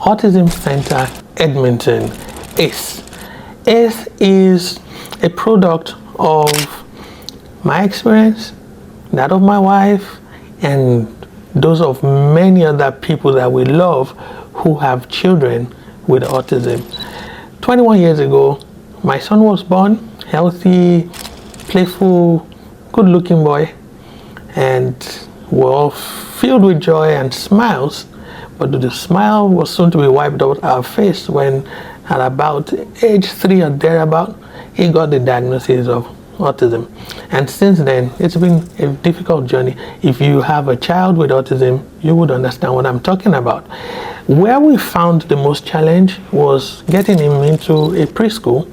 Autism Center Edmonton, ACE. ACE is a product of my experience, that of my wife, and those of many other people that we love who have children with autism. 21 years ago, my son was born, healthy, playful, good-looking boy, and we're all filled with joy and smiles. But the smile was soon to be wiped out our face when, at about age 3 or thereabout, he got the diagnosis of autism. And since then, it's been a difficult journey. If you have a child with autism, you would understand what I'm talking about. Where we found the most challenge was getting him into a preschool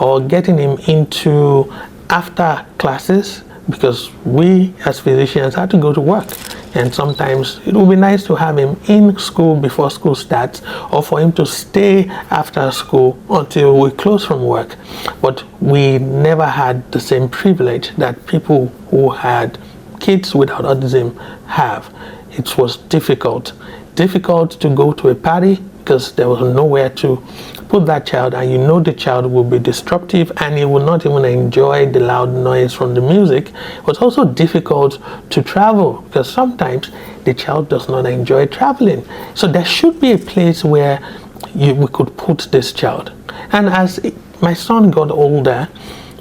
or getting him into after classes, because we as physicians had to go to work, and sometimes it would be nice to have him in school before school starts, or for him to stay after school until we close from work. But we never had the same privilege that people who had kids without autism have. It was difficult to go to a party because there was nowhere to put that child, and you know the child will be disruptive and he will not even enjoy the loud noise from the music. It was also difficult to travel because sometimes the child does not enjoy traveling. So there should be a place where we could put this child. And as my son got older,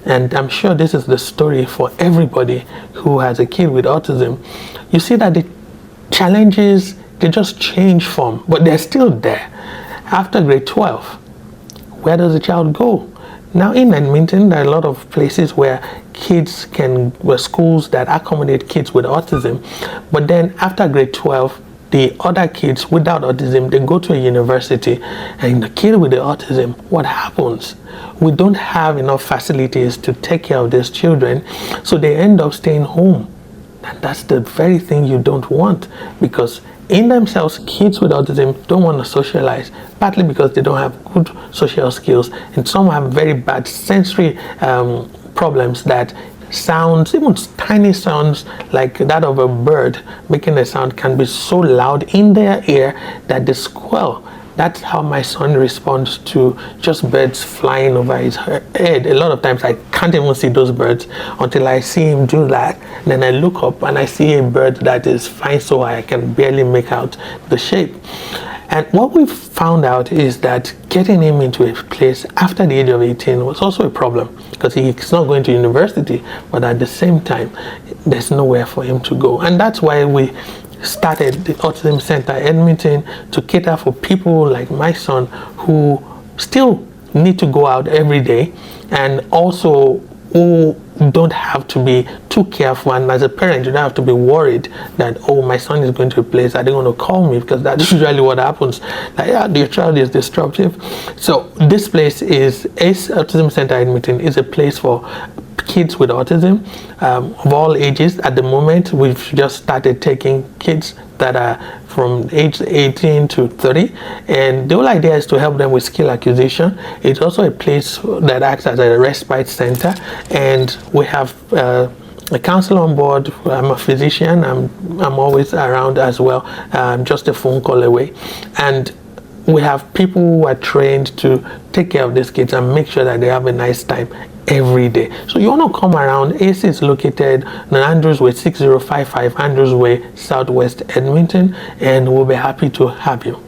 and I'm sure this is the story for everybody who has a kid with autism, you see that the challenges, they just change form, but they're still there. After grade 12, where does the child go? Now in Edmonton, there are a lot of places where schools that accommodate kids with autism, but then after grade 12, the other kids without autism, they go to a university, and the kid with the autism, what happens? We don't have enough facilities to take care of these children, so they end up staying home. And that's the very thing you don't want, because in themselves, kids with autism don't want to socialize, partly because they don't have good social skills, and some have very bad sensory problems that sounds, even tiny sounds like that of a bird making a sound, can be so loud in their ear that they squeal. That's how my son responds to just birds flying over his head. A lot of times I can't even see those birds until I see him do that. Then I look up and I see a bird that is flying so high I can barely make out the shape. And what we found out is that getting him into a place after the age of 18 was also a problem, because he's not going to university, but at the same time, there's nowhere for him to go. And that's why we started the Autism Center Edmonton, to cater for people like my son who still need to go out every day, and also who don't have to be too careful. And as a parent, you don't have to be worried that, oh, my son is going to a place, are they going to call me? Because that's usually what happens. Like, yeah, your child is disruptive. So this place is ACE Autism Center Edmonton, is a place for kids with autism of all ages. At the moment, we've just started taking kids that are from age 18 to 30, and the whole idea is to help them with skill acquisition. It's also a place that acts as a respite center, and we have a counselor on board. I'm a physician. I'm always around as well, just a phone call away. And we have people who are trained to take care of these kids and make sure that they have a nice time every day. So you want to come around. ACE is located on Andrews Way, 6055 Andrews Way, Southwest Edmonton, and we'll be happy to have you.